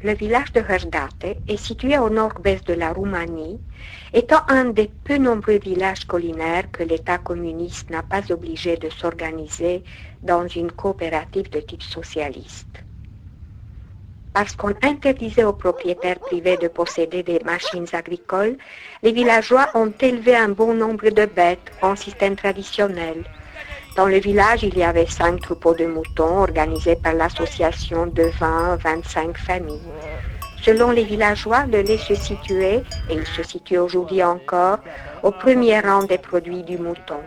Le village de Hrdate est situé au nord-ouest de la Roumanie, étant un des peu nombreux villages collinaires que l'État communiste n'a pas obligé de s'organiser dans une coopérative de type socialiste. Parce qu'on interdisait aux propriétaires privés de posséder des machines agricoles, les villageois ont élevé un bon nombre de bêtes en système traditionnel. Dans le village, il y avait 5 troupeaux de moutons organisés par l'association de 20-25 familles. Selon les villageois, le lait se situait, et il se situe aujourd'hui encore, au premier rang des produits du mouton.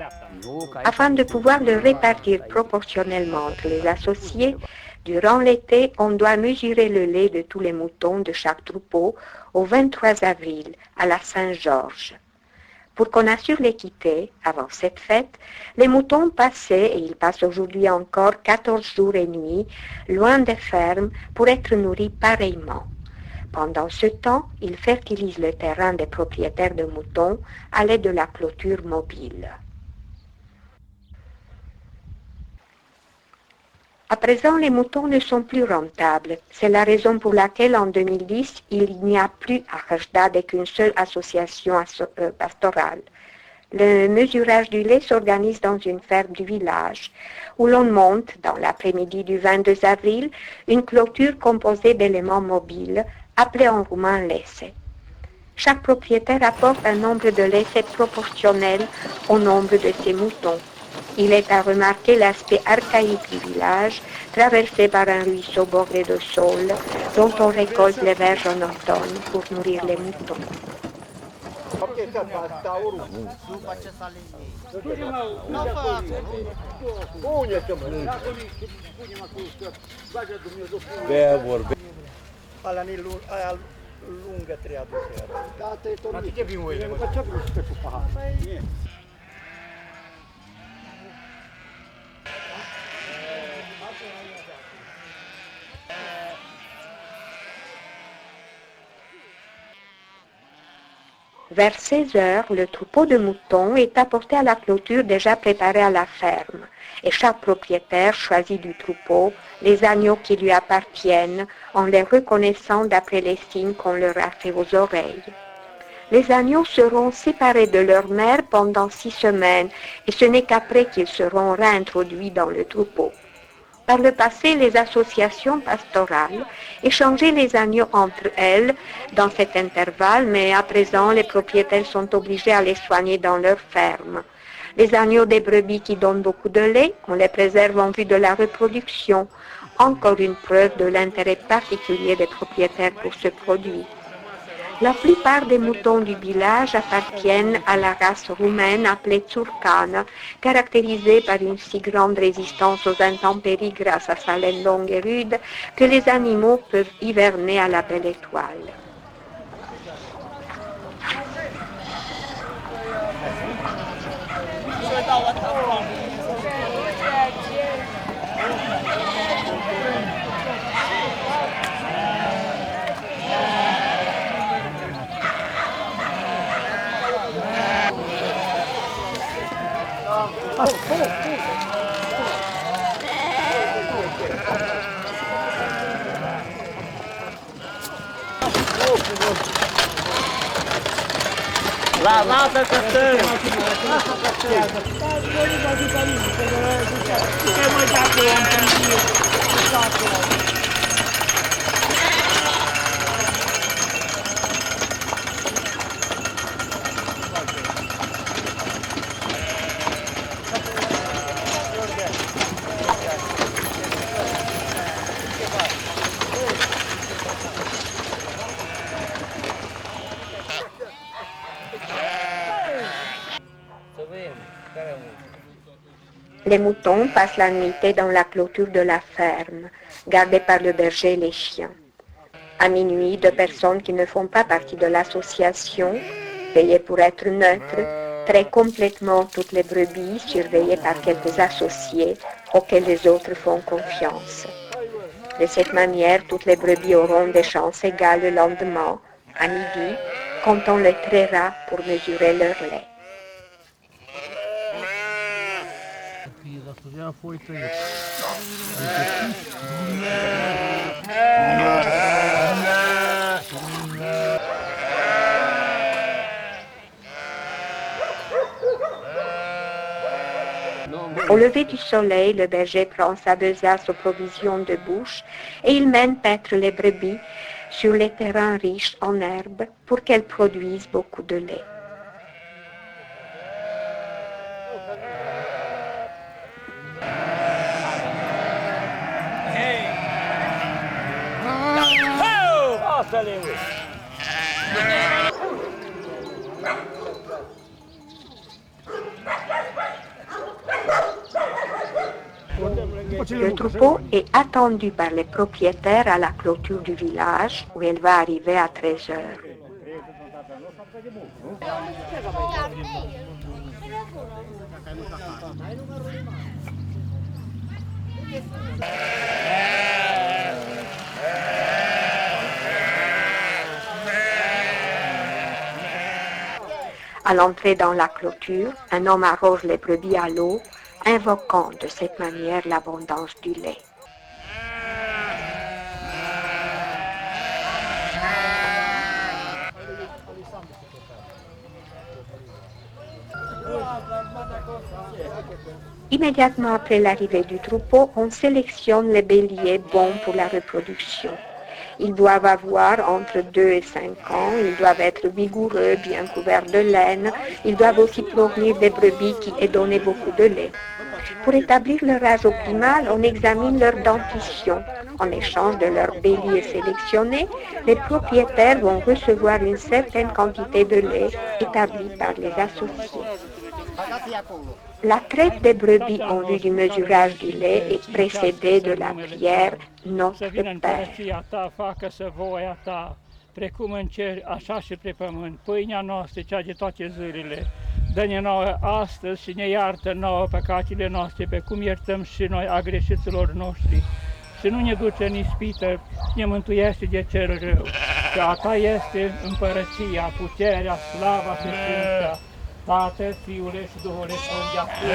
Afin de pouvoir le répartir proportionnellement entre les associés, durant l'été, on doit mesurer le lait de tous les moutons de chaque troupeau au 23 avril, à la Saint-Georges. Pour qu'on assure l'équité, avant cette fête, les moutons passaient, et ils passent aujourd'hui encore, 14 jours et nuits, loin des fermes, pour être nourris pareillement. Pendant ce temps, ils fertilisent le terrain des propriétaires de moutons à l'aide de la clôture mobile. À présent, les moutons ne sont plus rentables. C'est la raison pour laquelle, en 2010, il n'y a plus à Hrdate qu'une seule association pastorale. Le mesurage du lait s'organise dans une ferme du village, où l'on monte, dans l'après-midi du 22 avril, une clôture composée d'éléments mobiles, appelés en roumain lese. Chaque propriétaire apporte un nombre de laissés proportionnel au nombre de ses moutons. Il est à remarquer l'aspect archaïque du village, traversé par un ruisseau bordé de saules, dont on récolte les verges en automne pour nourrir les moutons. Lungă treia de seara. Da, te tot. Dar ce vin oile? Mă ce vrei să cu pahar? Vers 16 heures, le troupeau de moutons est apporté à la clôture déjà préparée à la ferme, et chaque propriétaire choisit du troupeau les agneaux qui lui appartiennent en les reconnaissant d'après les signes qu'on leur a fait aux oreilles. Les agneaux seront séparés de leur mère pendant 6 semaines, et ce n'est qu'après qu'ils seront réintroduits dans le troupeau. Par le passé, les associations pastorales échangeaient les agneaux entre elles dans cet intervalle, mais à présent, les propriétaires sont obligés à les soigner dans leur ferme. Les agneaux des brebis qui donnent beaucoup de lait, on les préserve en vue de la reproduction, encore une preuve de l'intérêt particulier des propriétaires pour ce produit. La plupart des moutons du village appartiennent à la race roumaine appelée Tsurcane, caractérisée par une si grande résistance aux intempéries grâce à sa laine longue et rude que les animaux peuvent hiverner à la belle étoile. Lasă că stâng! Les moutons passent la nuitée dans la clôture de la ferme, gardée par le berger et les chiens. À minuit, 2 personnes qui ne font pas partie de l'association, payées pour être neutres, traient complètement toutes les brebis, surveillées par quelques associés auxquels les autres font confiance. De cette manière, toutes les brebis auront des chances égales le lendemain, à midi, quand on les traira pour mesurer leur lait. Ja foi feio. Au lever du soleil, le berger prend sa besace aux provisions de bouche et il mène paître les brebis sur les terrains riches en herbes pour qu'elles produisent beaucoup de lait. Le troupeau est attendu par les propriétaires à la clôture du village où elle va arriver à 13 heures. À l'entrée dans la clôture, un homme arrose les brebis à l'eau, invoquant de cette manière l'abondance du lait. Immédiatement après l'arrivée du troupeau, on sélectionne les béliers bons pour la reproduction. Ils doivent avoir entre 2 et 5 ans, ils doivent être vigoureux, bien couverts de laine, ils doivent aussi fournir des brebis qui aient donné beaucoup de lait. Pour établir leur âge optimal, on examine leur dentition. En échange de leur bélier sélectionné, les propriétaires vont recevoir une certaine quantité de lait établie par les associés. La traite des brebis en vue du mesurage du lait est précédée de la prière Notre Père. Precum în cer, așa și pe pământ. Pâinea noastră, cea de toate zilele, dă-ne nouă astăzi și ne iartă nouă păcatele noastre, pe cum iertăm și noi a greșiților noștri. Și nu ne duce în ispită, ne mântuiește de cel rău. Că a ta este împărăția, puterea, slava și sfința, Tatăl, Fiule și Duhul Sfânt, de acum.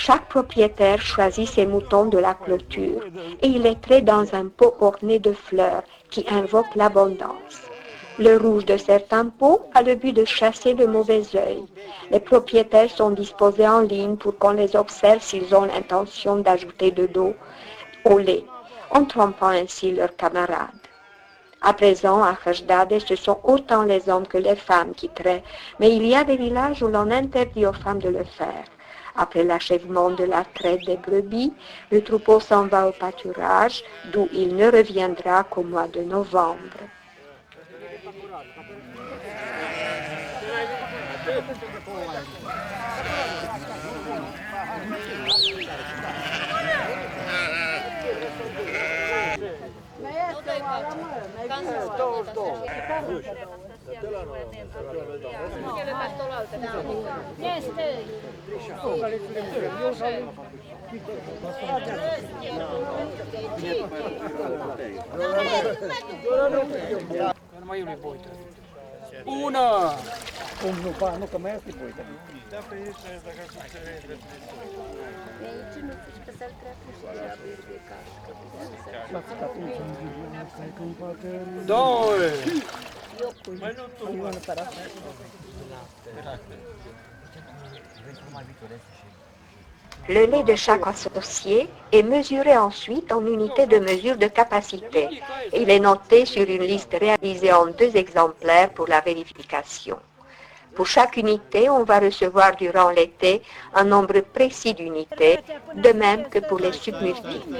Chaque propriétaire choisit ses moutons de la clôture et il les traite dans un pot orné de fleurs qui invoque l'abondance. Le rouge de certains pots a le but de chasser le mauvais œil. Les propriétaires sont disposés en ligne pour qu'on les observe s'ils ont l'intention d'ajouter de l'eau au lait, en trompant ainsi leurs camarades. À présent, à Hășdade, ce sont autant les hommes que les femmes qui traient, mais il y a des villages où l'on interdit aux femmes de le faire. Après l'achèvement de la traite des brebis, le troupeau s'en va au pâturage, d'où il ne reviendra qu'au mois de novembre. Una! Cum nu că mai este poită. Doi! Le lait de chaque associé est mesuré ensuite en unité de mesure de capacité. Il est noté sur une liste réalisée en 2 exemplaires pour la vérification. Pour chaque unité, on va recevoir durant l'été un nombre précis d'unités, de même que pour les submultiples.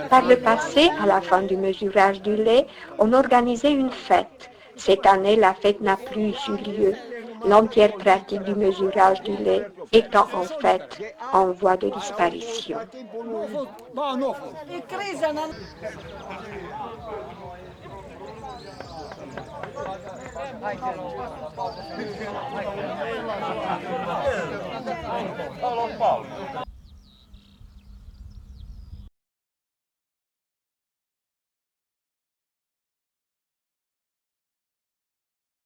Par le passé, à la fin du mesurage du lait, on organisait une fête. Cette année, la fête n'a plus eu lieu, l'entière pratique du mesurage du lait étant en fait en voie de disparition.